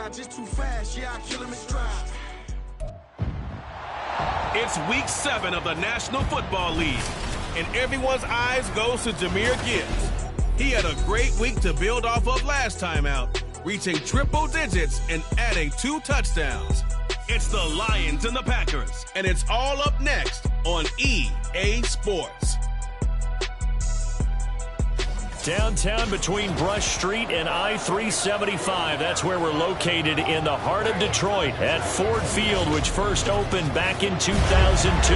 guy just too fast. Yeah, I kill him in stride. It's week 7 of the National Football League, and everyone's eyes goes to Jahmyr Gibbs. He had a great week to build off of last time out, reaching triple digits and adding 2 touchdowns. It's the Lions and the Packers, and it's all up next on EA Sports. Downtown between Brush Street and I-375. That's where we're located in the heart of Detroit at Ford Field, which first opened back in 2002.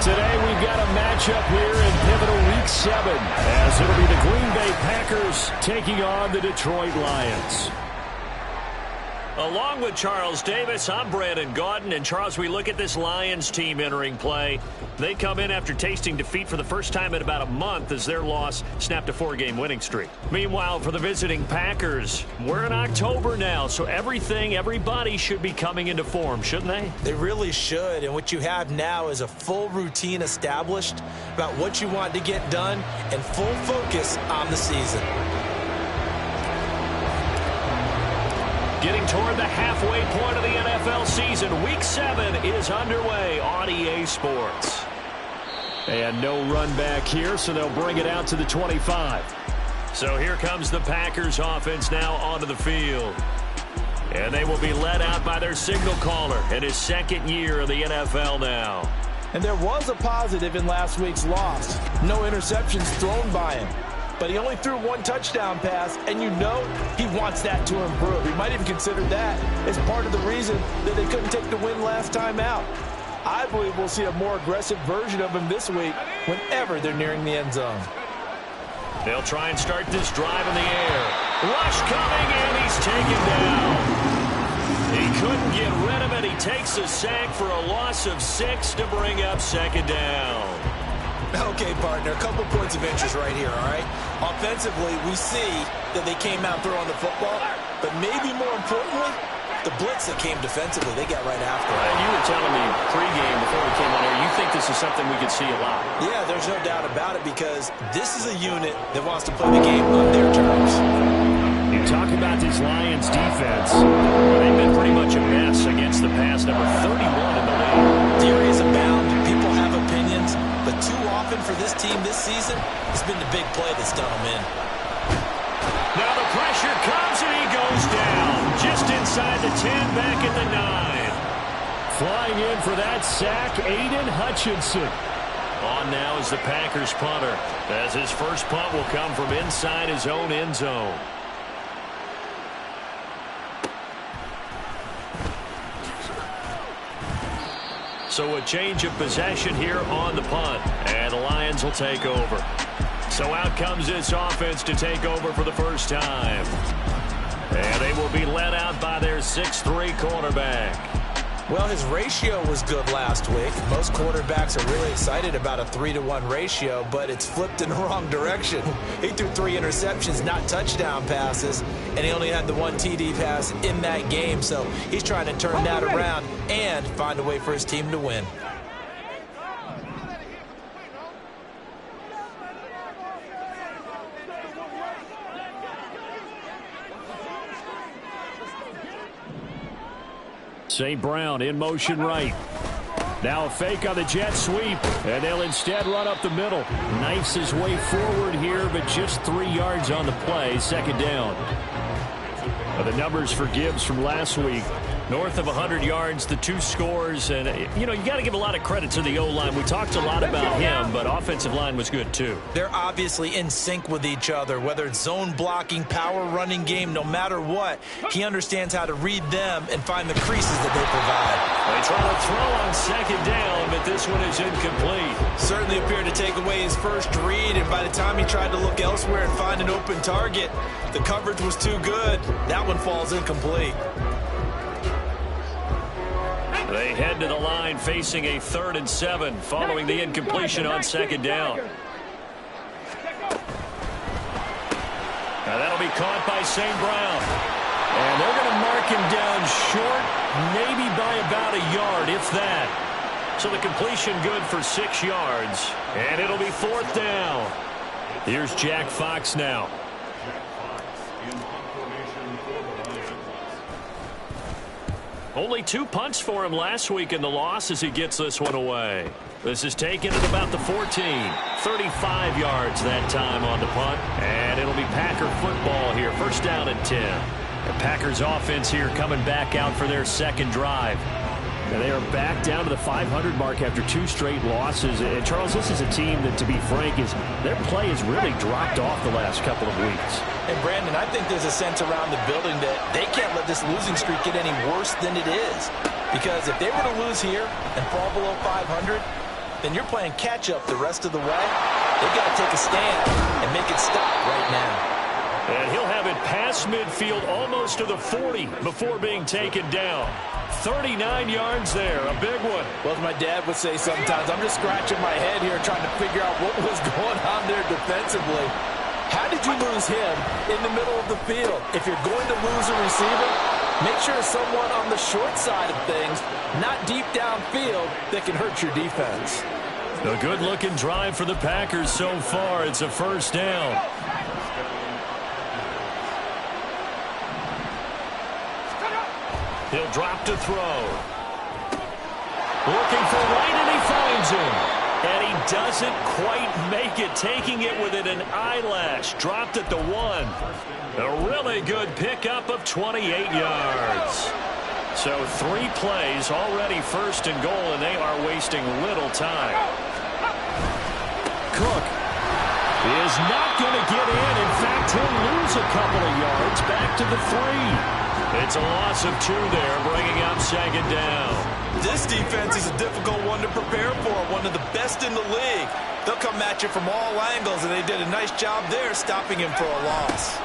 Today we've got a matchup here in pivotal Week 7, as it'll be the Green Bay Packers taking on the Detroit Lions. Along with Charles Davis, I'm Brandon Gaudin. And Charles, we look at this Lions team entering play. They come in after tasting defeat for the first time in about a month as their loss snapped a 4-game winning streak. Meanwhile, for the visiting Packers, we're in October now, so everybody should be coming into form, shouldn't they? They really should, and what you have now is a full routine established about what you want to get done and full focus on the season. Getting toward the halfway point of the NFL season, Week 7 is underway on EA Sports. And no run back here, so they'll bring it out to the 25. So here comes the Packers offense now onto the field. And they will be led out by their signal caller in his second year of the NFL now. And there was a positive in last week's loss. No interceptions thrown by him. But he only threw 1 touchdown pass, and you know he wants that to improve. He might even consider that as part of the reason that they couldn't take the win last time out. I believe we'll see a more aggressive version of him this week whenever they're nearing the end zone. They'll try and start this drive in the air. Rush coming, and he's taken down. He couldn't get rid of it. He takes a sack for a loss of 6 to bring up second down. Okay, partner, a couple points of interest right here, all right? Offensively, we see that they came out throwing the football, but maybe more importantly, the blitz that came defensively, they got right after it. You were telling me pregame before we came on here, you think this is something we could see a lot. Yeah, there's no doubt about it because this is a unit that wants to play the game on their terms. You talk about this Lions defense. They've been pretty much a mess against the pass, number 31 in the league. Theories abound. People have opinions, but too often for this team this season, it's been the big play that's done them in. Now the pressure comes and he goes down. Just inside the 10, back at the 9. Flying in for that sack, Aiden Hutchinson. On now is the Packers punter, as his first punt will come from inside his own end zone. So a change of possession here on the punt, and the Lions will take over. So out comes this offense to take over for the first time. And they will be led out by their 6'3" quarterback. Well, his ratio was good last week. Most quarterbacks are really excited about a 3-to-1 ratio, but it's flipped in the wrong direction. He threw 3 interceptions, not touchdown passes, and he only had the 1 TD pass in that game. So he's trying to turn that around and find a way for his team to win. St. Brown in motion right. Now a fake on the jet sweep, and they'll instead run up the middle. Knifes his way forward here, but just 3 yards on the play. Second down. The numbers for Gibbs from last week, north of 100 yards, the 2 scores, and you got to give a lot of credit to the O-line. We talked a lot about him, but offensive line was good too. They're obviously in sync with each other, whether it's zone blocking, power running game, no matter what. He understands how to read them and find the creases that they provide. They try to throw on second down, but this one is incomplete. Certainly appeared to take away his first read, and by the time he tried to look elsewhere and find an open target, the coverage was too good. That one falls incomplete. They head to the line facing a 3rd and 7 following the incompletion on second down. Now that'll be caught by St. Brown. And they're going to mark him down short, maybe by about a yard, if that. So the completion good for 6 yards. And it'll be 4th down. Here's Jack Fox now. Only 2 punts for him last week in the loss as he gets this one away. This is taken at about the 14. 35 yards that time on the punt. And it'll be Packer football here. First down and 10. The Packers offense here coming back out for their second drive. And they are back down to the 500 mark after 2 straight losses. And, Charles, this is a team that, to be frank, their play has really dropped off the last couple of weeks. And, Brandon, I think there's a sense around the building that they can't let this losing streak get any worse than it is. Because if they were to lose here and fall below 500, then you're playing catch-up the rest of the way. They've got to take a stand and make it stop right now. And he'll have it past midfield almost to the 40 before being taken down. 39 yards there, a big one. Well, as my dad would say sometimes, I'm just scratching my head here trying to figure out what was going on there defensively. How did you lose him in the middle of the field? If you're going to lose a receiver, make sure someone on the short side of things, not deep downfield, that can hurt your defense. A good-looking drive for the Packers so far. It's a first down. He'll drop to throw. Looking for White, and he finds him. And he doesn't quite make it, taking it within an eyelash. Dropped at the 1. A really good pickup of 28 yards. So 3 plays, already first and goal, and they are wasting little time. Cook is not going to get in. In fact, he'll lose a couple of yards back to the 3. It's a loss of 2 there, bringing up second down. This defense is a difficult one to prepare for, one of the best in the league. They'll come at you from all angles, and they did a nice job there stopping him for a loss.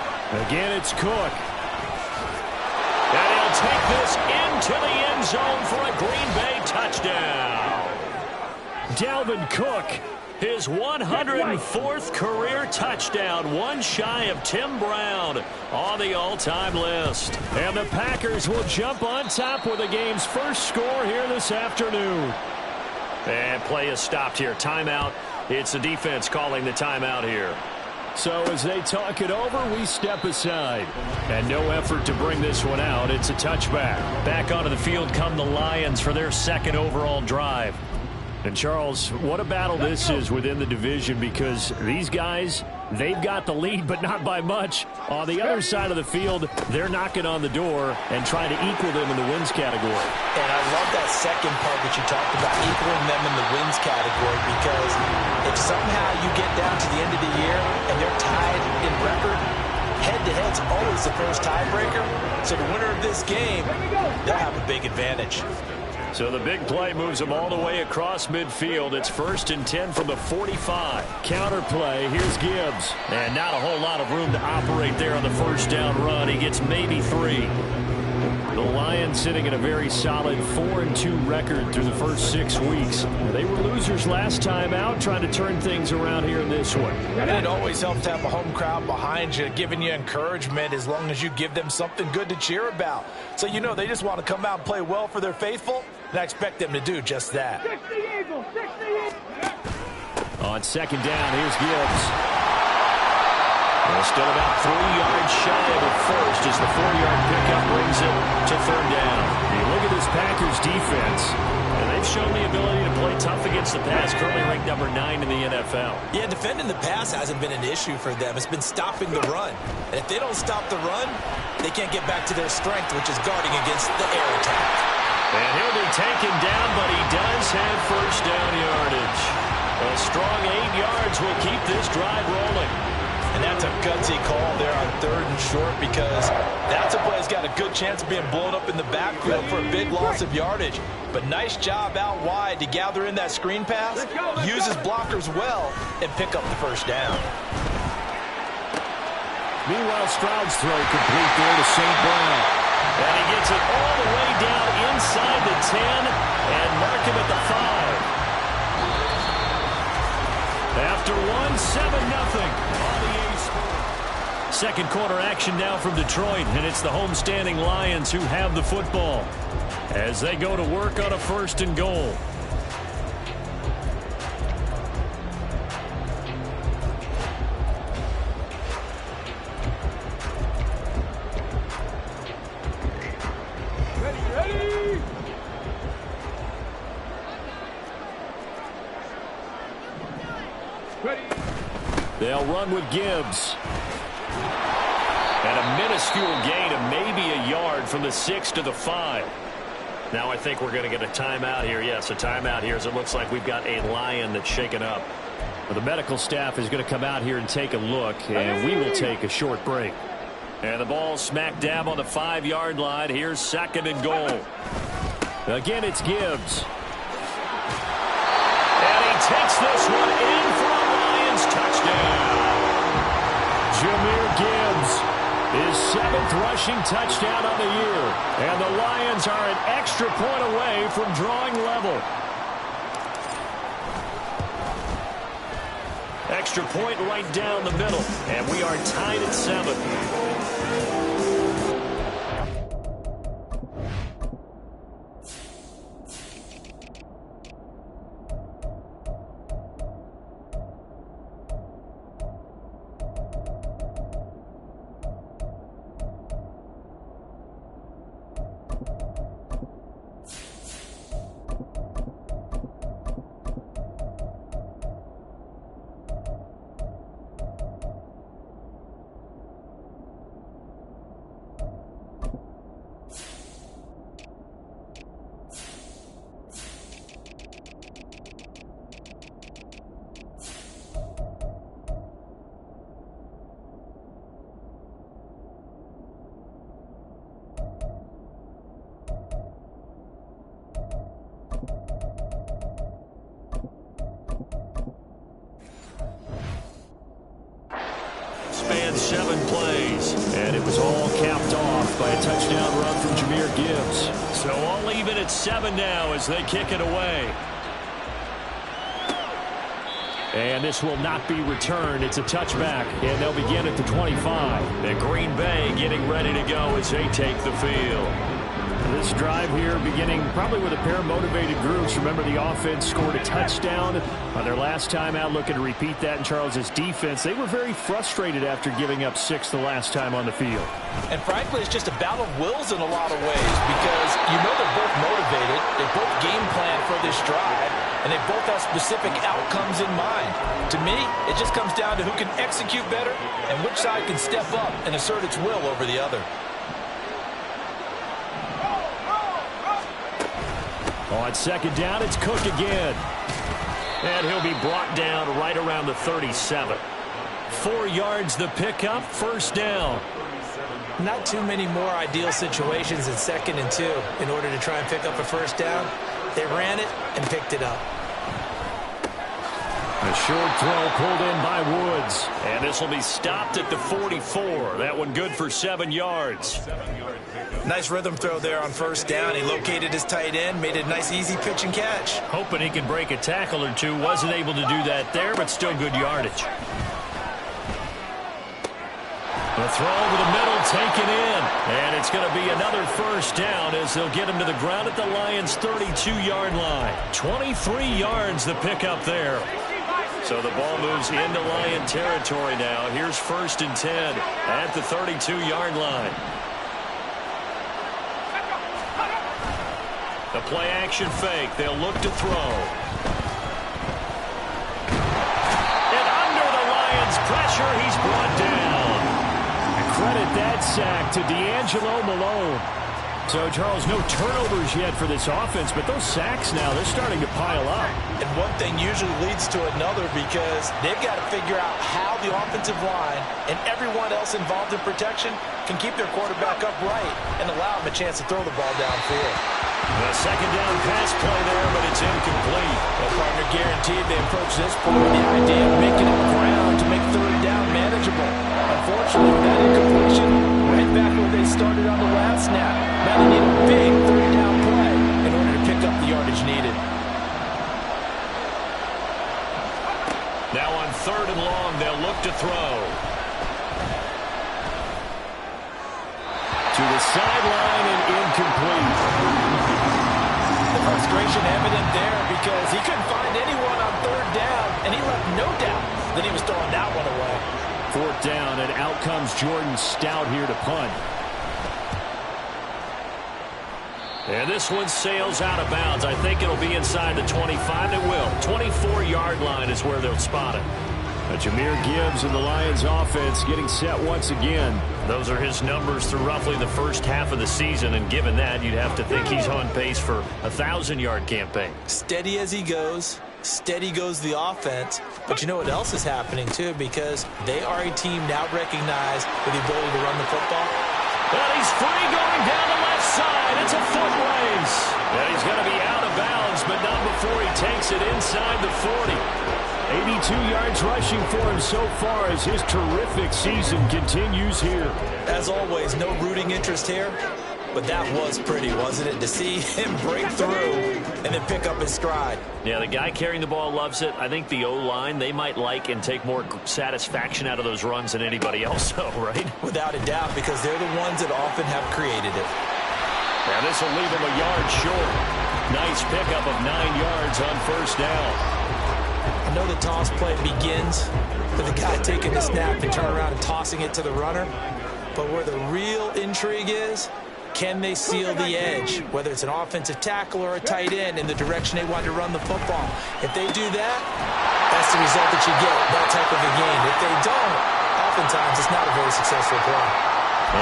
Again, it's Cook. And he'll take this into the end zone for a Green Bay touchdown. Dalvin Cook, his 104th career touchdown, one shy of Tim Brown on the all-time list. And the Packers will jump on top with the game's first score here this afternoon. And play is stopped here. Timeout. It's the defense calling the timeout here. So as they talk it over, we step aside. And no effort to bring this one out. It's a touchback. Back onto the field come the Lions for their second overall drive. And, Charles, what a battle this is within the division, because these guys, they've got the lead, but not by much. On the other side of the field, they're knocking on the door and trying to equal them in the wins category. And I love that second part that you talked about, equaling them in the wins category, because if somehow you get down to the end of the year and they're tied in record, head-to-head's always the first tiebreaker. So the winner of this game, they'll have a big advantage. So the big play moves them all the way across midfield. It's 1st and 10 from the 45. Counter play. Here's Gibbs. And not a whole lot of room to operate there on the first down run. He gets maybe 3. The Lions sitting at a very solid 4-2 record through the first 6 weeks. They were losers last time out, trying to turn things around here in this one. And it always helps to have a home crowd behind you, giving you encouragement as long as you give them something good to cheer about. So you know they just want to come out and play well for their faithful, and I expect them to do just that. On second down, here's Gibbs. Well, still about 3 yards shy of the first as the 4-yard pickup brings it to third down. You look at this Packers defense, and they've shown the ability to play tough against the pass, currently ranked number 9 in the NFL. Yeah, defending the pass hasn't been an issue for them. It's been stopping the run. And if they don't stop the run, they can't get back to their strength, which is guarding against the air attack. And he'll be taken down, but he does have first down yardage. A strong 8 yards will keep this drive rolling. And that's a gutsy call there on 3rd and short, because that's a play that's got a good chance of being blown up in the backfield for a big loss of yardage. But nice job out wide to gather in that screen pass, use his blockers well, and pick up the first down. Meanwhile, Stroud's throw complete there to St. Brown. And he gets it all the way down inside the 10 and mark him at the 5. After 7-0 on the A. Second quarter action now from Detroit, and it's the homestanding Lions who have the football as they go to work on a 1st and goal. Ready. They'll run with Gibbs. And a minuscule gain of maybe a yard from the 6 to the 5. Now I think we're going to get a timeout here. Yes, a timeout here as it looks like we've got a Lion that's shaken up. Well, the medical staff is going to come out here and take a look, and we will take a short break. And the ball smack dab on the 5-yard line. Here's 2nd and goal. Again, it's Gibbs. And he takes this one in for a Lions touchdown. Jahmyr Gibbs, his 7th rushing touchdown on the year. And the Lions are an extra point away from drawing level. Extra point right down the middle. And we are tied at 7. Spanned 7 plays, and it was all capped off by a touchdown run from Jahmyr Gibbs. So all even at 7 now as they kick it away. And this will not be returned. It's a touchback, and they'll begin at the 25. And Green Bay getting ready to go as they take the field. This drive here beginning probably with a pair of motivated groups. Remember, the offense scored a touchdown on their last time out, looking to repeat that in Charles's defense. They were very frustrated after giving up 6 the last time on the field. And frankly, it's just a battle of wills in a lot of ways because you know they're both motivated. They both game plan for this drive, and they both have specific outcomes in mind. To me, it just comes down to who can execute better and which side can step up and assert its will over the other. On 2nd down, it's Cook again. And he'll be brought down right around the 37. 4 yards the pickup, 1st down. Not too many more ideal situations in 2nd and 2 in order to try and pick up a 1st down. They ran it and picked it up. A short throw pulled in by Woods. And this will be stopped at the 44. That one good for 7 yards. Nice rhythm throw there on 1st down. He located his tight end, made it a nice easy pitch and catch. Hoping he could break a tackle or two. Wasn't able to do that there, but still good yardage. The throw over the middle taken in. And it's going to be another 1st down as they'll get him to the ground at the Lions' 32-yard line. 23 yards the pickup there. So the ball moves into Lion territory now. Here's 1st and 10 at the 32-yard line. The play-action fake. They'll look to throw. And under the Lions' pressure, he's brought down. Credit that sack to D'Angelo Malone. So, Charles, no turnovers yet for this offense, but those sacks now, they're starting to pile up. And one thing usually leads to another because they've got to figure out how the offensive line and everyone else involved in protection can keep their quarterback upright and allow him a chance to throw the ball downfield. The 2nd down pass play there, but it's incomplete. Well, partner, guaranteed they approach this point with the idea of making up ground to make 3rd down manageable. Unfortunately, with that incompletion, right back where they started on the last snap, now they need a big 3rd down play in order to pick up the yardage needed. Now on 3rd and long, they'll look to throw. To the sideline and incomplete. The frustration evident there because he couldn't find anyone on 3rd down, and he left no doubt that he was throwing that one away. 4th down, and out comes Jordan Stout here to punt. And this one sails out of bounds. I think it'll be inside the 25. It will. 24-yard line is where they'll spot it. Jahmyr Gibbs and the Lions offense getting set once again. Those are his numbers through roughly the first half of the season, and given that, you'd have to think he's on pace for a 1,000-yard campaign. Steady as he goes. Steady goes the offense. But you know what else is happening, too, because they are a team now recognized with the ability to run the football. And he's free going down the left side. It's a foot race. And he's going to be out of bounds, but not before he takes it inside the 40. 82 yards rushing for him so far as his terrific season continues here. As always, no rooting interest here, but that was pretty, wasn't it? To see him break through and then pick up his stride. Yeah, the guy carrying the ball loves it. I think the O-line, they might like and take more satisfaction out of those runs than anybody else, though, right? Without a doubt, because they're the ones that often have created it. Now this will leave him a yard short. Nice pickup of 9 yards on first down. I know the toss play begins with the guy taking the snap and turn around and tossing it to the runner. But where the real intrigue is, can they seal the edge, whether it's an offensive tackle or a tight end, in the direction they want to run the football? If they do that, that's the result that you get, that type of a game. If they don't, oftentimes it's not a very successful play.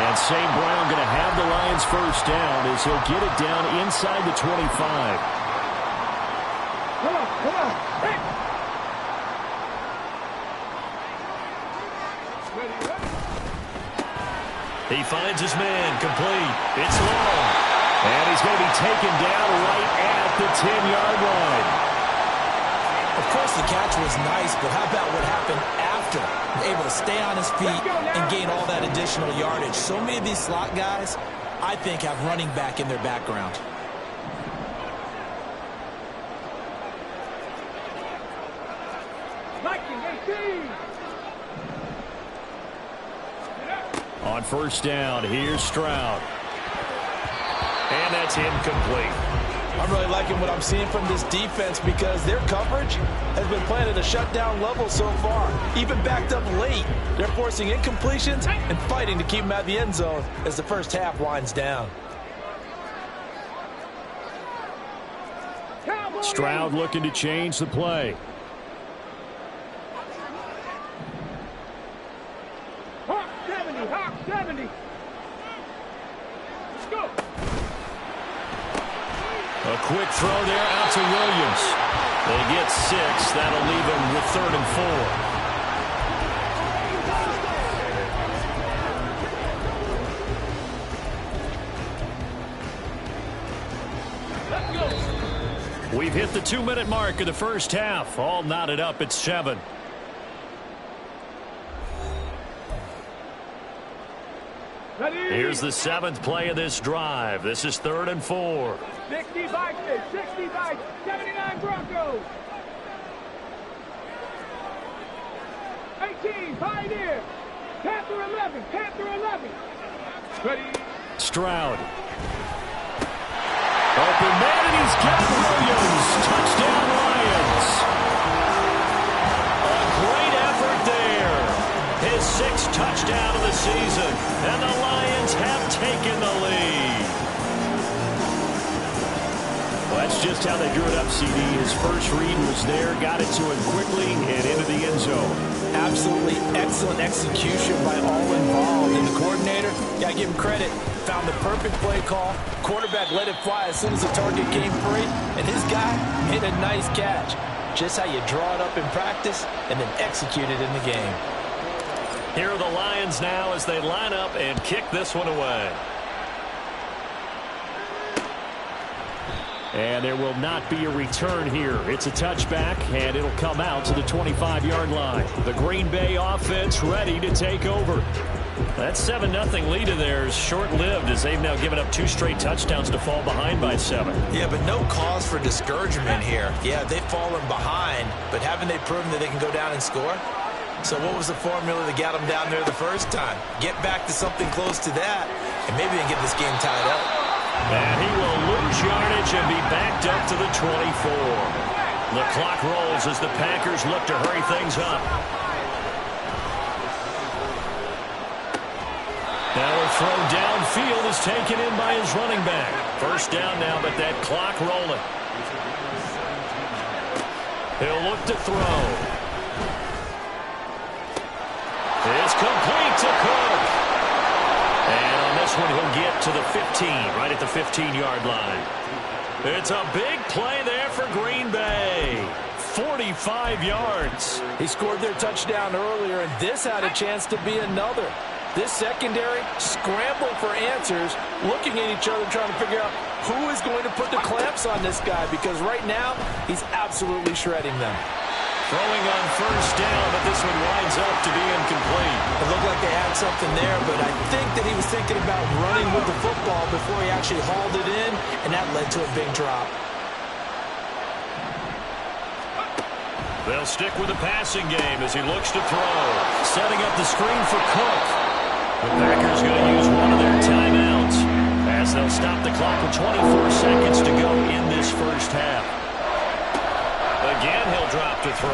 And St. Brown going to have the Lions first down as he'll get it down inside the 25. Come on. Hey. He finds his man, complete. It's long. And he's going to be taken down right at the 10-yard line. Of course, the catch was nice, but how about what happened after? Able to stay on his feet and gain all that additional yardage. So many of these slot guys, I think, have running back in their background. On first down, here's Stroud. And that's incomplete. I'm really liking what I'm seeing from this defense because their coverage has been playing at a shutdown level so far. Even backed up late, they're forcing incompletions and fighting to keep them out of the end zone as the first half winds down. Stroud looking to change the play. Hawk 70. Let's go. A quick throw there out to Williams. They get 6. That'll leave them with 3rd and 4. We've hit the 2-minute mark of the first half. All knotted up at 7. Here's the 7th play of this drive. This is 3rd and 4. 65, 79 Broncos. 18, Pioneer. Panther 11. Ready. Stroud. Open man, and he's got Williams. Touchdown, Lions. A great effort there. His 6th touchdown of the season. And the Lions have taken the lead. Well, that's just how they drew it up, CD. His first read was there, got it to him quickly, and into the end zone. Absolutely excellent execution by all involved. And the coordinator, got to give him credit, found the perfect play call. Quarterback let it fly as soon as the target came free, and his guy made a nice catch. Just how you draw it up in practice and then execute it in the game. Here are the Lions now as they line up and kick this one away. And there will not be a return here. It's a touchback, and it'll come out to the 25-yard line. The Green Bay offense ready to take over. That 7-0 lead of theirs short-lived as they've now given up 2 straight touchdowns to fall behind by 7. Yeah, but no cause for discouragement here. Yeah, they've fallen behind, but haven't they proven that they can go down and score? So what was the formula that got them down there the first time? Get back to something close to that, and maybe they can get this game tied up. And he will lose yardage and be backed up to the 24. The clock rolls as the Packers look to hurry things up. Now a throw downfield is taken in by his running back. First down now, but that clock rolling. He'll look to throw. It's complete to Cook. And on this one, he'll get to the 15, right at the 15-yard line. It's a big play there for Green Bay. 45 yards. He scored their touchdown earlier, and this had a chance to be another. This secondary scrambled for answers, looking at each other, trying to figure out who is going to put the clamps on this guy, because right now, he's absolutely shredding them. Throwing on first down, but this one winds up to be incomplete. It looked like they had something there, but I think that he was thinking about running with the football before he actually hauled it in, and that led to a big drop. They'll stick with the passing game as he looks to throw. Setting up the screen for Cook. The Packers going to use one of their timeouts as they'll stop the clock with 24 seconds to go in this first half. Again, he'll drop to throw.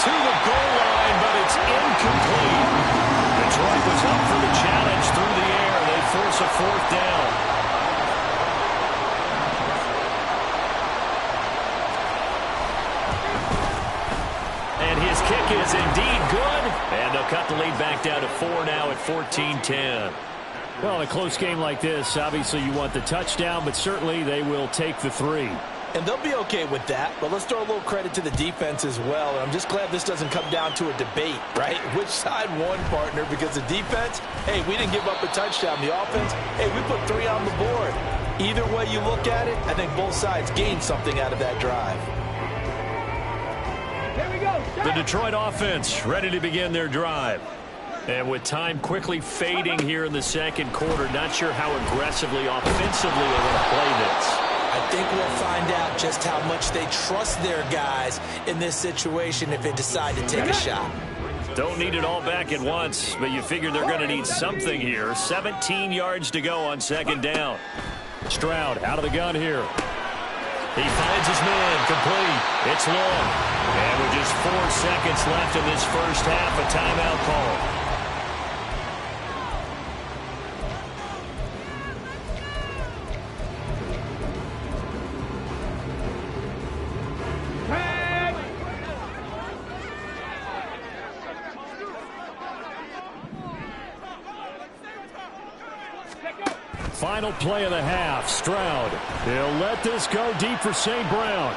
To the goal line, but it's incomplete. Detroit was up for the challenge through the air. They force a fourth down. And his kick is indeed good. And they'll cut the lead back down to 4 now at 14-10. Well, in a close game like this, obviously you want the touchdown, but certainly they will take the 3. And they'll be okay with that, but let's throw a little credit to the defense as well. And I'm just glad this doesn't come down to a debate, right? Which side won, partner? Because the defense, hey, we didn't give up a touchdown. The offense, hey, we put 3 on the board. Either way you look at it, I think both sides gained something out of that drive. Here we go. The Detroit offense ready to begin their drive. And with time quickly fading here in the second quarter, not sure how aggressively, offensively they're going to play this. I think we'll find out just how much they trust their guys in this situation if they decide to take a shot. Don't need it all back at once, but you figure they're going to need something here. 17 yards to go on second down. Stroud out of the gun here. He finds his man, complete. It's long. And with just 4 seconds left in this first half, a timeout call. Final play of the half. Stroud. He'll let this go deep for St. Brown.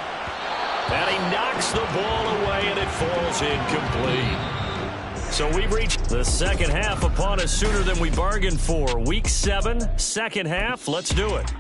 And he knocks the ball away, and it falls incomplete. So we've reached the second half upon us sooner than we bargained for. Week 7, second half. Let's do it.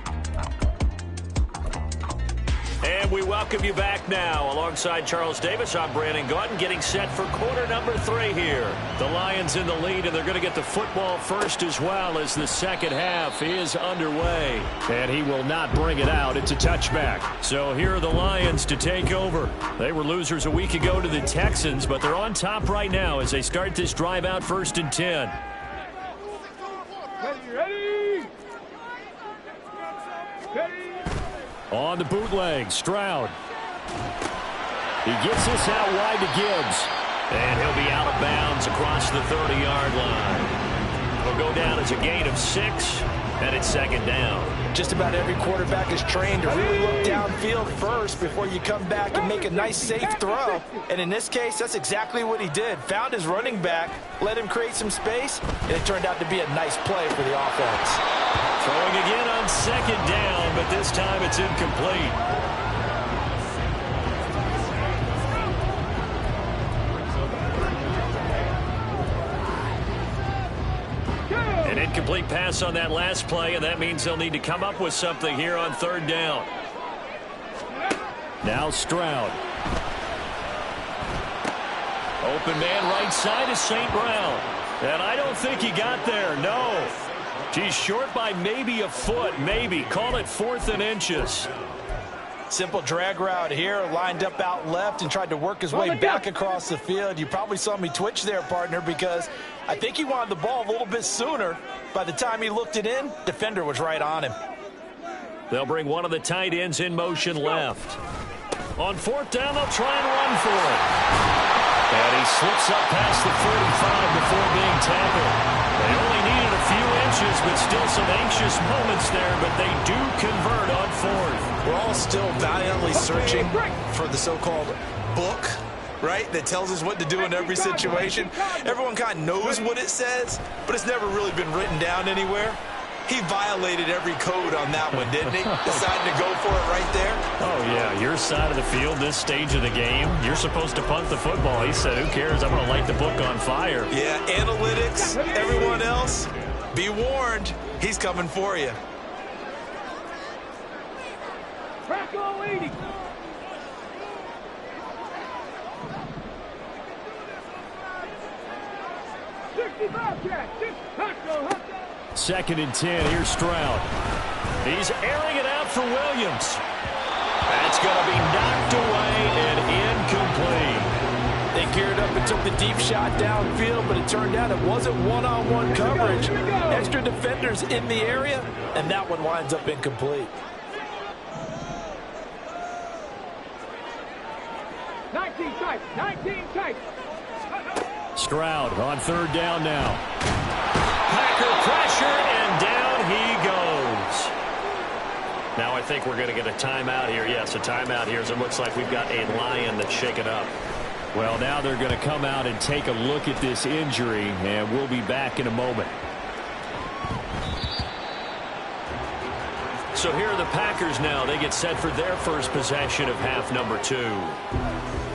And we welcome you back now. Alongside Charles Davis, I'm Brandon Gaudin, getting set for quarter number 3 here. The Lions in the lead, and they're going to get the football first as well as the second half is underway. And he will not bring it out. It's a touchback. So here are the Lions to take over. They were losers a week ago to the Texans, but they're on top right now as they start this drive out 1st and 10. Ready? Ready? On the bootleg, Stroud. He gets this out wide to Gibbs. And he'll be out of bounds across the 30-yard line. He'll go down as a gain of 6, and it's second down. Just about every quarterback is trained to really look downfield first before you come back and make a nice, safe throw. And in this case, that's exactly what he did. Found his running back, let him create some space, and it turned out to be a nice play for the offense. Throwing again on second down, but this time it's incomplete. An incomplete pass on that last play, and that means they'll need to come up with something here on third down. Now Stroud. Open man right side is St. Brown. And I don't think he got there, no. He's short by maybe a foot, maybe. Call it 4th and inches. Simple drag route here, lined up out left and tried to work his way back across the field. You probably saw me twitch there, partner, because I think he wanted the ball a little bit sooner. By the time he looked it in, defender was right on him. They'll bring one of the tight ends in motion left. On 4th down, they'll try and run for it. And he slips up past the 45 before being tackled. They only needed a few inches, but still some anxious moments there, but they do convert on 4th. We're all still valiantly searching for the so-called book, right, that tells us what to do in every situation. Everyone kind of knows what it says, but it's never really been written down anywhere. He violated every code on that one, didn't he? Decided to go for it right there. Oh, yeah, your side of the field, this stage of the game, you're supposed to punt the football. He said, who cares? I'm going to light the book on fire. Yeah, analytics, everyone else, be warned, he's coming for you. Bracco 80. Second and 10. Here's Stroud. He's airing it out for Williams. That's going to be knocked away and incomplete. They geared up and took the deep shot downfield, but it turned out it wasn't one-on-one coverage. Extra defenders in the area, and that one winds up incomplete. 19 tight, 19 tight. Stroud on third down now. Packer pressure, and down he goes. Now I think we're going to get a timeout here. Yes, a timeout here as it looks like we've got a Lion that's shaken up. Well, now they're going to come out and take a look at this injury, and we'll be back in a moment. So here are the Packers now. They get set for their first possession of half number 2.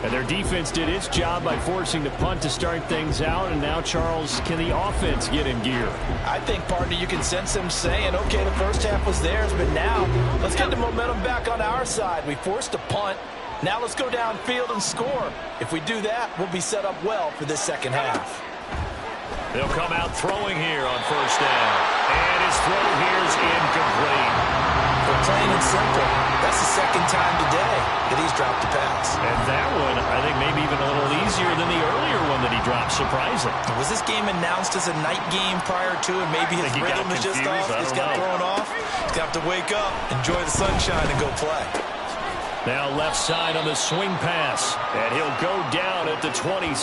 And their defense did its job by forcing the punt to start things out. And now, Charles, can the offense get in gear? I think, partner, you can sense them saying, okay, the first half was theirs, but now let's get the momentum back on our side. We forced a punt. Now let's go downfield and score. If we do that, we'll be set up well for this second half. They'll come out throwing here on first down. And his throw here is incomplete. For plain and simple, that's the second time today that he's dropped a pass. And that one, I think, maybe even a little easier than the earlier one that he dropped. Surprising. Was this game announced as a night game prior to, and maybe his rhythm is just off? He's got thrown off. He's got to wake up, enjoy the sunshine, and go play. Now left side on the swing pass. And he'll go down at the 26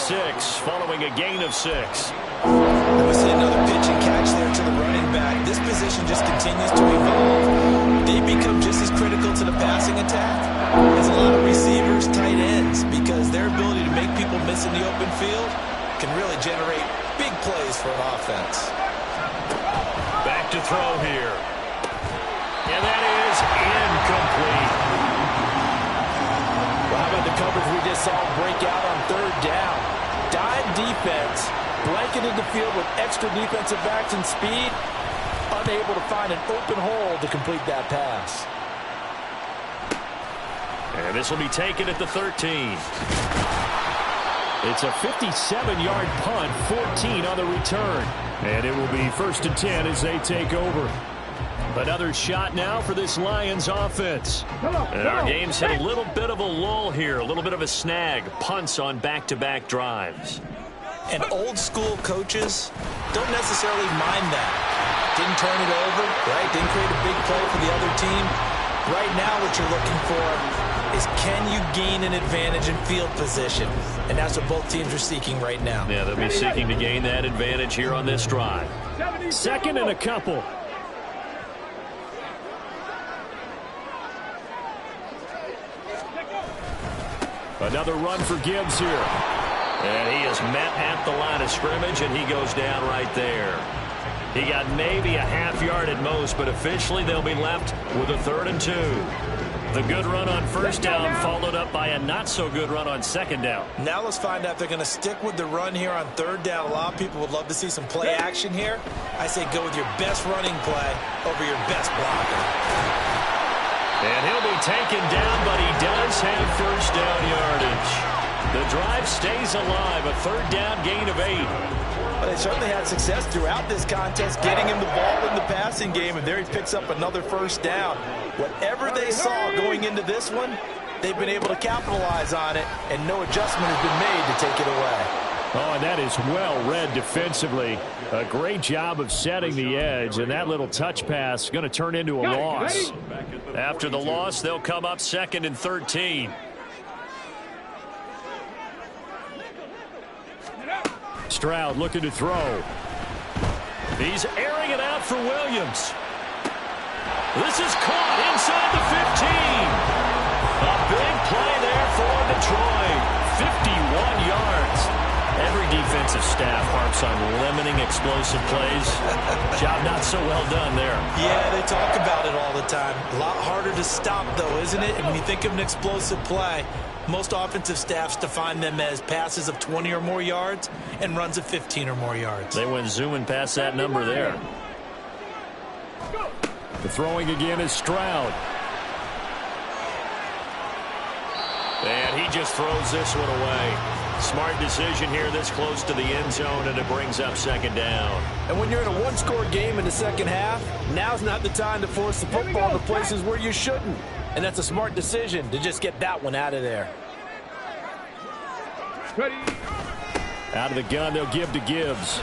following a gain of 6. We see another pitch and catch there to the running back. This position just continues to evolve. They become just as critical to the passing attack as a lot of receivers, tight ends, because their ability to make people miss in the open field can really generate big plays for an offense. Back to throw here. And that is incomplete. Well, how about the coverage we just saw break out on third down? Dime defense, blanketed the field with extra defensive backs and speed, unable to find an open hole to complete that pass. And this will be taken at the 13. It's a 57-yard punt, 14 on the return. And it will be first and 10 as they take over. Another shot now for this Lions offense. And our game's hit a little bit of a lull here, a little bit of a snag. Punts on back-to-back drives. And old-school coaches don't necessarily mind that. Didn't turn it over, right? Didn't create a big play for the other team. Right now what you're looking for is, can you gain an advantage in field position? And that's what both teams are seeking right now. Yeah, they'll be seeking to gain that advantage here on this drive. Second and a couple. Another run for Gibbs here. And he is met at the line of scrimmage, and he goes down right there. He got maybe a half yard at most, but officially they'll be left with a 3rd and 2. The good run on first down followed up by a not-so-good run on second down. Now let's find out if they're going to stick with the run here on third down. A lot of people would love to see some play action here. I say go with your best running play over your best blocker. And he'll be taken down, but he does have first down yardage. The drive stays alive, a 3rd down gain of 8. Well, they certainly had success throughout this contest, getting him the ball in the passing game, and there he picks up another first down. Whatever they saw going into this one, they've been able to capitalize on it, and no adjustment has been made to take it away. Oh, and that is well read defensively. A great job of setting the edge, and that little touch pass is going to turn into a loss. After the loss, they'll come up 2nd and 13. Stroud looking to throw. He's airing it out for Williams. This is caught inside the 15. A big play there for Detroit. defensive staff harps on limiting explosive plays. Job not so well done there. Yeah, they talk about it all the time. A lot harder to stop, though, isn't it? And when you think of an explosive play, most offensive staffs define them as passes of 20 or more yards and runs of 15 or more yards. They went zooming past that number there. The throwing again is Stroud. And he just throws this one away. Smart decision here this close to the end zone, and it brings up second down. And when you're in a one-score game in the second half, now's not the time to force the football to places where you shouldn't. And that's a smart decision to just get that one out of there. Out of the gun, they'll give to Gibbs.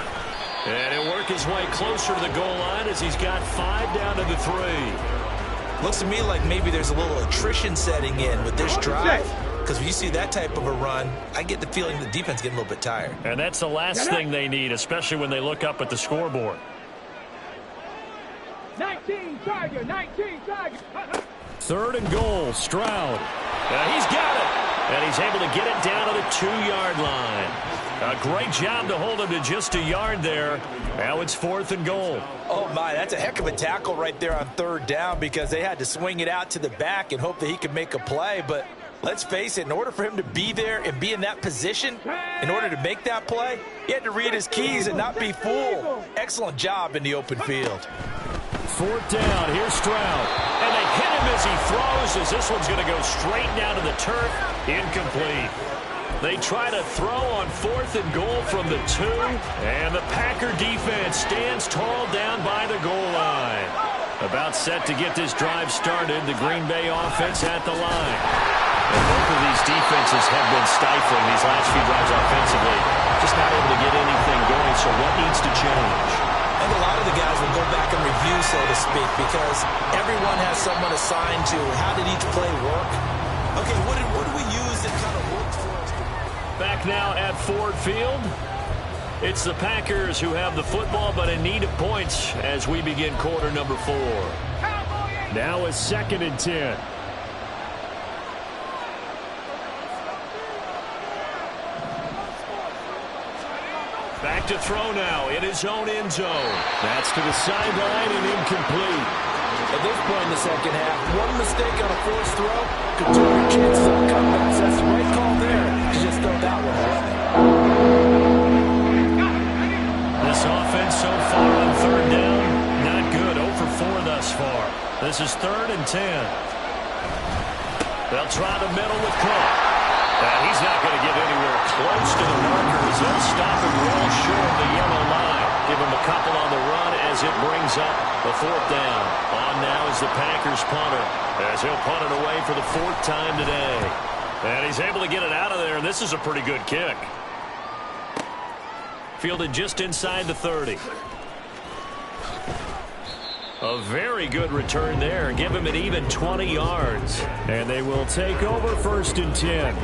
And he'll work his way closer to the goal line as he's got 5 down to the 3. Looks to me like maybe there's a little attrition setting in with this drive. Because when you see that type of a run, I get the feeling the defense getting a little bit tired. And that's the last thing they need, especially when they look up at the scoreboard. 19 Tiger, 19 Tiger. 3rd and goal, Stroud. He's got it. And he's able to get it down to the 2-yard line. A great job to hold him to just a yard there. Now it's 4th and goal. Oh, my, that's a heck of a tackle right there on 3rd down because they had to swing it out to the back and hope that he could make a play. But let's face it, in order for him to be there and be in that position, in order to make that play, he had to read his keys and not be fooled. Excellent job in the open field. 4th down, here's Stroud. And they hit him as he throws, as this one's going to go straight down to the turf. Incomplete. They try to throw on 4th and goal from the 2, and the Packer defense stands tall down by the goal line. About set to get this drive started, the Green Bay offense at the line. And both of these defenses have been stifling these last few drives offensively. Just not able to get anything going, so what needs to change? I think a lot of the guys will go back and review, so to speak, because everyone has someone assigned to how did each play work. Okay, what do we use that kind of worked for us? Back now at Ford Field. It's the Packers who have the football, but in need of points as we begin quarter number 4. Now a 2nd and 10. Back to throw now in his own end zone. That's to the sideline and incomplete. At this point in the second half, one mistake on a forced throw could turn your chances on comebacks. That's the right call there to just throw that one away. This offense so far on 3rd down, not good. 0 for 4 thus far. This is 3rd and 10. They'll try the middle with Cook. And he's not going to get anywhere close to the markers. They'll stop him well short of the yellow line. Give him a couple on the run as it brings up the 4th down. On now is the Packers punter, as he'll punt it away for the 4th time today. And he's able to get it out of there, and this is a pretty good kick. Fielded just inside the 30. A very good return there. Give him an even 20 yards. And they will take over 1st and 10.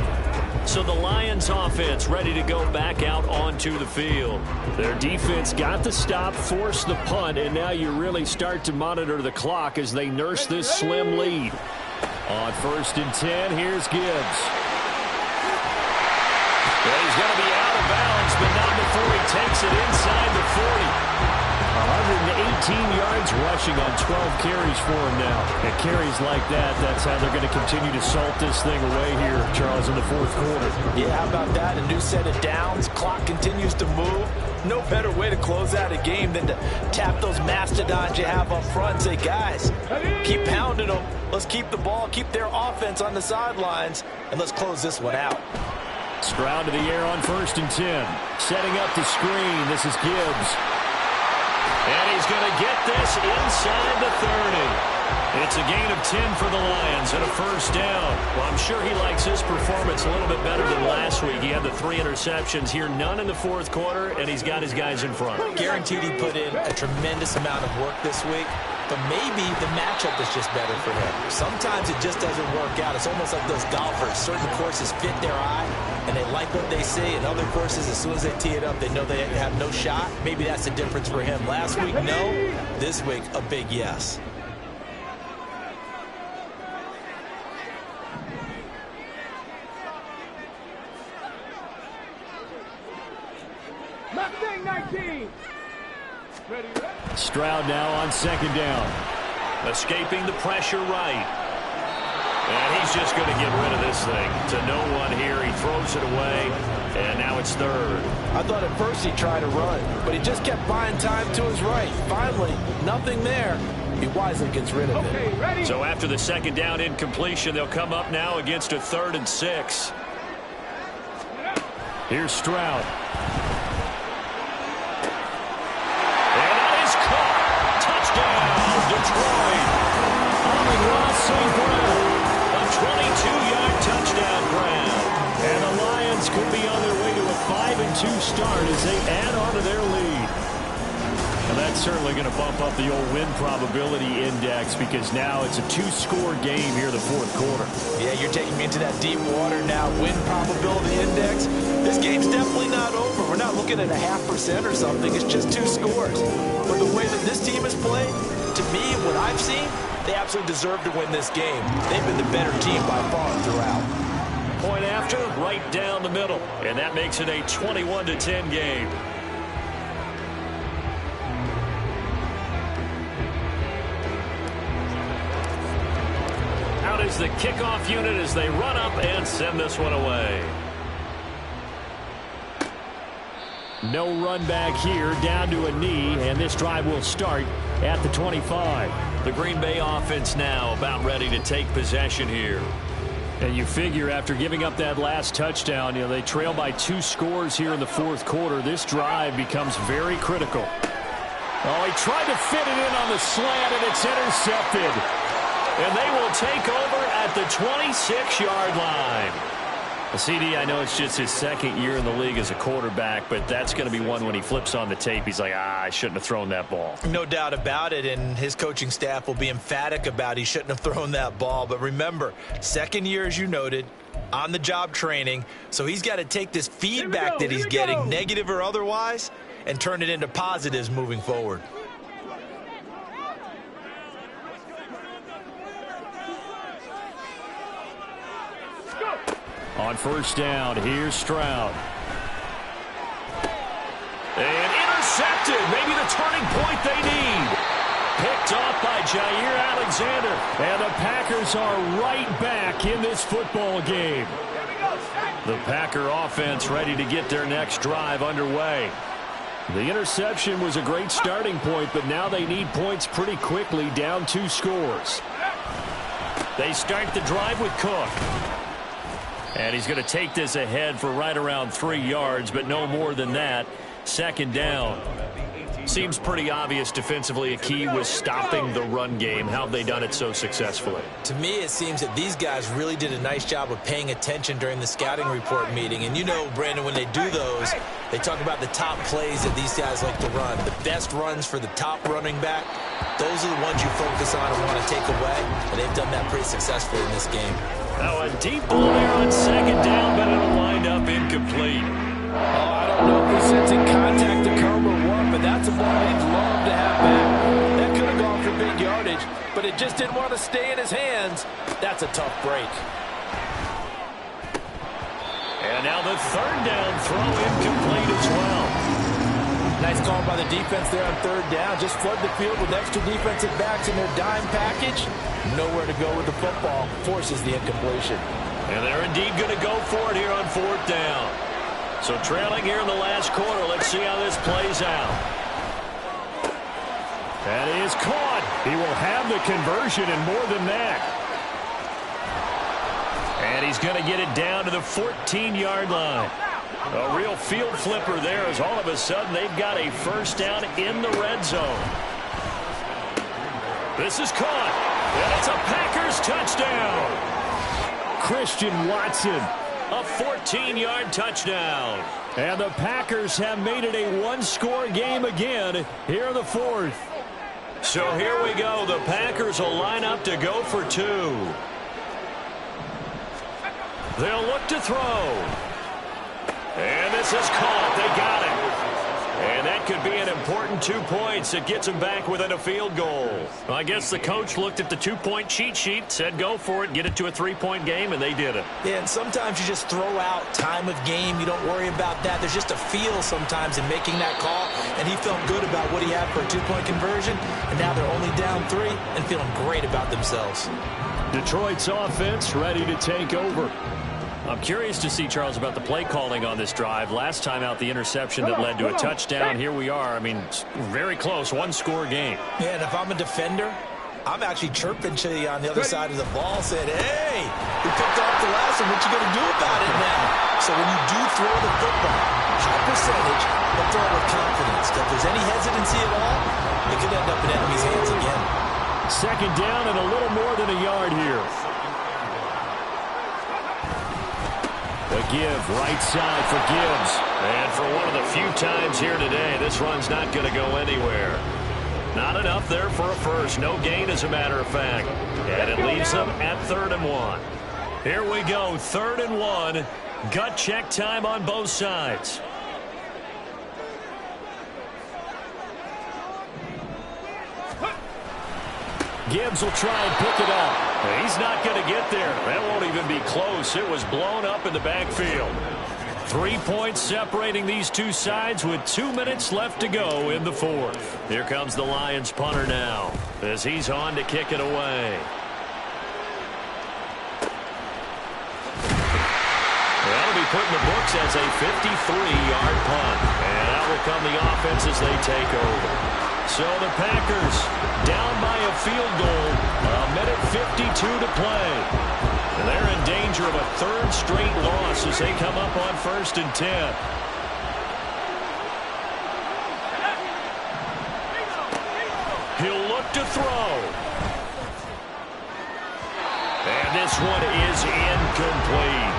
So the Lions offense ready to go back out onto the field. Their defense got the stop, forced the punt, and now you really start to monitor the clock as they nurse this slim lead. On 1st and 10, here's Gibbs. Well, he's going to be out of bounds, but not before he takes it inside the 40. 118 yards rushing on 12 carries for him now. And carries like that, that's how they're going to continue to salt this thing away here, Charles, in the 4th quarter. Yeah, how about that? A new set of downs. Clock continues to move. No better way to close out a game than to tap those mastodons you have up front and say, guys, keep pounding them. Let's keep the ball, keep their offense on the sidelines, and let's close this one out. Stroud to the air on 1st and 10. Setting up the screen. This is Gibbs. And he's going to get this inside the 30. It's a gain of 10 for the Lions and a 1st down. Well, I'm sure he likes his performance a little bit better than last week. He had the 3 interceptions here, none in the 4th quarter, and he's got his guys in front. Guaranteed he put in a tremendous amount of work this week, but maybe the matchup is just better for him. Sometimes it just doesn't work out. It's almost like those golfers. Certain courses fit their eye, and they like what they see. And other courses, as soon as they tee it up, they know they have no shot. Maybe that's the difference for him. Last week, no. This week, a big yes. 19. Ready. Stroud now on second down. Escaping the pressure right. And he's just going to get rid of this thing to no one here. He throws it away, and now it's third. I thought at first he tried to run, but he just kept buying time to his right. Finally, nothing there. He wisely gets rid of it. Ready. So after the second down incompletion, they'll come up now against a 3rd and 6. Here's Stroud. And that is caught. Touchdown, Detroit. Amon-Ra St. Brown. A 22-yard touchdown grab. And the Lions could be on their way to a 5-2 start as they add on to their lead. And that's certainly going to bump up the old win probability index because now it's a 2-score game here in the 4th quarter. Yeah, you're taking me into that deep water now. Win probability index. This game's definitely not over. We're not looking at a 0.5% or something. It's just 2 scores. But the way that this team has played, to me, what I've seen, they absolutely deserve to win this game. They've been the better team by far throughout. Point after, right down the middle. And that makes it a 21-10 game. Out is the kickoff unit as they run up and send this one away. No run back here, down to a knee, and this drive will start at the 25. The Green Bay offense now about ready to take possession here. And you figure after giving up that last touchdown, they trail by 2 scores here in the 4th quarter. This drive becomes very critical. Oh, he tried to fit it in on the slant, and it's intercepted. And they will take over at the 26-yard line. CD, I know it's just his 2nd year in the league as a quarterback, but that's going to be one when he flips on the tape. He's like, I shouldn't have thrown that ball. No doubt about it, and his coaching staff will be emphatic about he shouldn't have thrown that ball. But remember, 2nd year, as you noted, on-the-job training, so he's got to take this feedback that he's getting, negative or otherwise, and turn it into positives moving forward. On first down, here's Stroud. And intercepted. Maybe the turning point they need. Picked off by Jair Alexander. And the Packers are right back in this football game. The Packer offense ready to get their next drive underway. The interception was a great starting point, but now they need points pretty quickly, down 2 scores. They start the drive with Cook. And he's going to take this ahead for right around 3 yards, but no more than that. 2nd down. Seems pretty obvious defensively a key was stopping the run game. How have they done it so successfully? To me, it seems that these guys really did a nice job of paying attention during the scouting report meeting. And you know, Brandon, when they do those, they talk about the top plays that these guys like to run. The best runs for the top running back, those are the ones you focus on and want to take away. And they've done that pretty successfully in this game. Now a deep ball there on 2nd down, but it'll wind up incomplete. Oh, I don't know if he's sensing contact to come or what, but that's a ball he'd love to have back. That could have gone for big yardage, but it just didn't want to stay in his hands. That's a tough break. And now the 3rd down throw incomplete as well. Nice call by the defense there on 3rd down. Just flood the field with extra defensive backs in their dime package. Nowhere to go with the football. Forces the incompletion. And they're indeed going to go for it here on 4th down. So trailing here in the last quarter. Let's see how this plays out. That is caught. He will have the conversion and more than that. And he's going to get it down to the 14-yard line. A real field flipper there as all of a sudden they've got a 1st down in the red zone. This is caught. And it's a Packers touchdown. Christian Watson. A 14-yard touchdown. And the Packers have made it a 1-score game again here in the 4th. So here we go. The Packers will line up to go for 2. They'll look to throw. And this is caught. They got it. And that could be an important 2 points. It gets them back within a field goal. Well, I guess the coach looked at the 2-point cheat sheet, said go for it, get it to a 3-point game, and they did it. Yeah, and sometimes you just throw out time of game. You don't worry about that. There's just a feel sometimes in making that call, and he felt good about what he had for a 2-point conversion, and now they're only down 3 and feeling great about themselves. Detroit's offense ready to take over. I'm curious to see, Charles, about the play calling on this drive. Last time out, the interception that led to a touchdown. Here we are. I mean, very close, one-score game. Yeah, and if I'm a defender, I'm actually chirping to you on the other side of the ball, saying, hey, we picked off the last one. What you going to do about it now? So when you do throw the football, high percentage, but throw it with confidence. If there's any hesitancy at all, it could end up in enemy's hands again. Second down and a little more than a yard here. The give, right side for Gibbs. And for one of the few times here today, this run's not going to go anywhere. Not enough there for a first. No gain, as a matter of fact. And it leaves them at 3rd and 1. Here we go, 3rd and 1. Gut check time on both sides. Gibbs will try and pick it up. He's not going to get there. That won't even be close. It was blown up in the backfield. 3 points separating these two sides with 2 minutes left to go in the 4th. Here comes the Lions punter now as he's on to kick it away. That'll be put in the books as a 53-yard punt. And out will come the offense as they take over. So the Packers down by a field goal, a minute 52 to play. And they're in danger of a 3rd straight loss as they come up on 1st and 10. He'll look to throw. And this one is incomplete.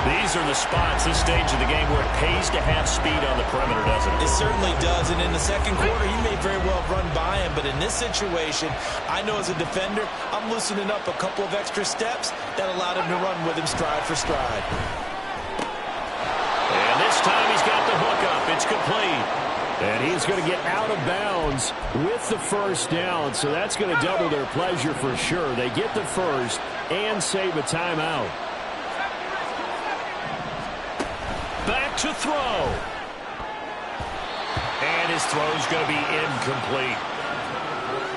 These are the spots, this stage of the game, where it pays to have speed on the perimeter, doesn't it? It certainly does, and in the second quarter, he may very well run by him, but in this situation, I know as a defender, I'm loosening up a couple of extra steps that allowed him to run with him stride for stride. And this time he's got the hook up. It's complete. And he's going to get out of bounds with the first down, so that's going to double their pleasure for sure. They get the first and save a timeout. Back to throw. And his throw's going to be incomplete.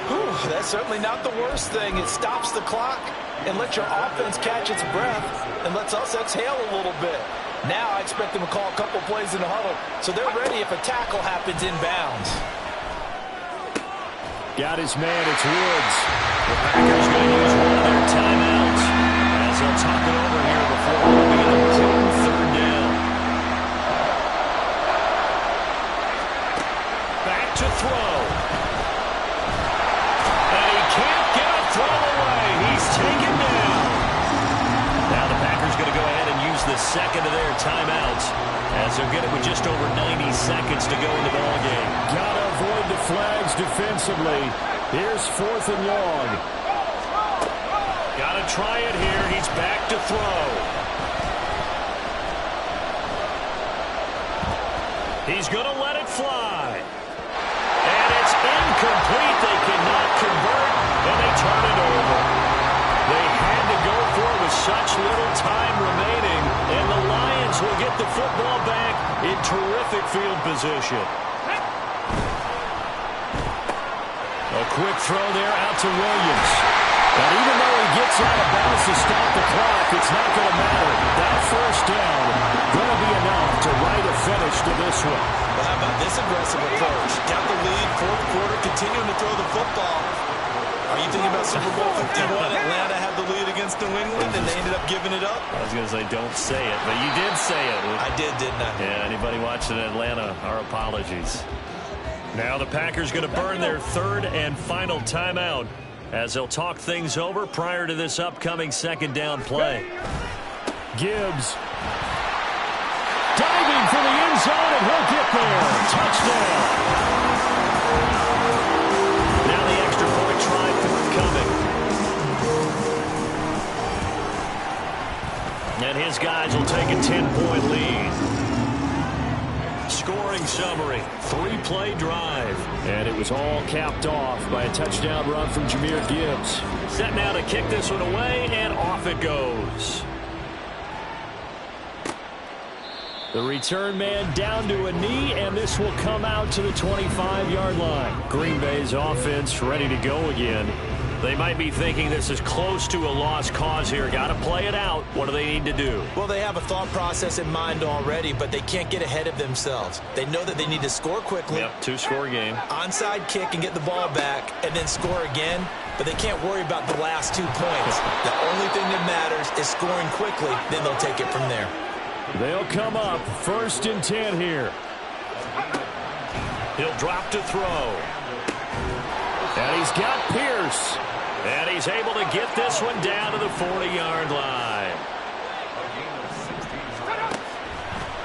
Whew, that's certainly not the worst thing. It stops the clock and lets your offense catch its breath and lets us exhale a little bit. Now I expect them to call a couple plays in the huddle, so they're ready if a tackle happens inbounds. Got his man, it's Woods. The Packers going to use one of their timeouts as they'll talk it over here before we'll be on 3rd down. Back to throw. And he can't get a throw away. He's taken down. Now the Packers going to go ahead and use the second of their timeouts as they'll get it with just over 90 seconds to go in the ballgame. Got to avoid the flags defensively. Here's 4th and long. Got to try it here. He's back to throw. He's going to let it fly. And it's incomplete. They cannot convert, and they turn it over. They had to go for it with such little time remaining, and the Lions will get the football back in terrific field position. A quick throw there out to Williams. And even though he gets out of bounds to stop the clock, it's not going to matter. That first down going to be enough to write a finish to this one. Well, how about this aggressive approach? Got the lead, 4th quarter, continuing to throw the football. Are you thinking about Super Bowl 51? Atlanta had the lead against New England, and they ended up giving it up? I was going to say, don't say it, but you did say it. I did, didn't I? Yeah, anybody watching Atlanta, our apologies. Now the Packers going to burn their 3rd and final timeout as they'll talk things over prior to this upcoming 2nd down play. Gibbs diving for the end zone, and he'll get there. Touchdown. Now the extra point try forthcoming. And his guys will take a 10-point lead. Score scoring summary. 3-play drive. And it was all capped off by a touchdown run from Jahmyr Gibbs. Set now to kick this one away, and off it goes. The return man down to a knee, and this will come out to the 25-yard line. Green Bay's offense ready to go again. They might be thinking this is close to a lost cause here. Got to play it out. What do they need to do? Well, they have a thought process in mind already, but they can't get ahead of themselves. They know that they need to score quickly. Yep, 2-score game. Onside kick and get the ball back, and then score again. But they can't worry about the last 2 points. The only thing that matters is scoring quickly. Then they'll take it from there. They'll come up 1st and 10 here. He'll drop to throw. And he's got Pierce. And he's able to get this one down to the 40-yard line.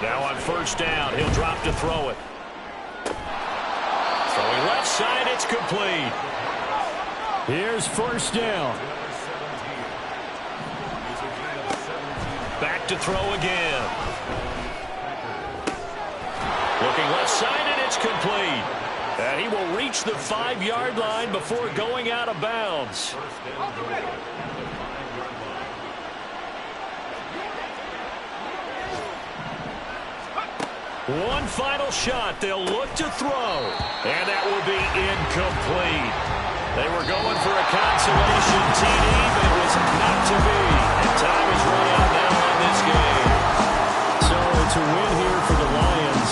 Now on 1st down, he'll drop to throw it. Throwing left side, it's complete. Here's 1st down. Back to throw again. Looking left side, and it's complete. And he will reach the 5-yard line before going out of bounds. One final shot. They'll look to throw. And that will be incomplete. They were going for a consolation TD, but it was not to be. And time is run out now on this game. So it's a win here for the Lions.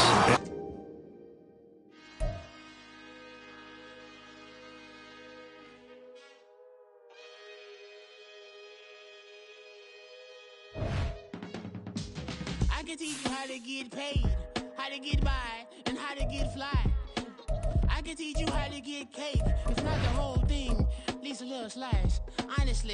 I can teach you how to get paid, how to get by, and how to get fly. I can teach you how to get cake. If not the whole thing, at least a little slice. Honestly.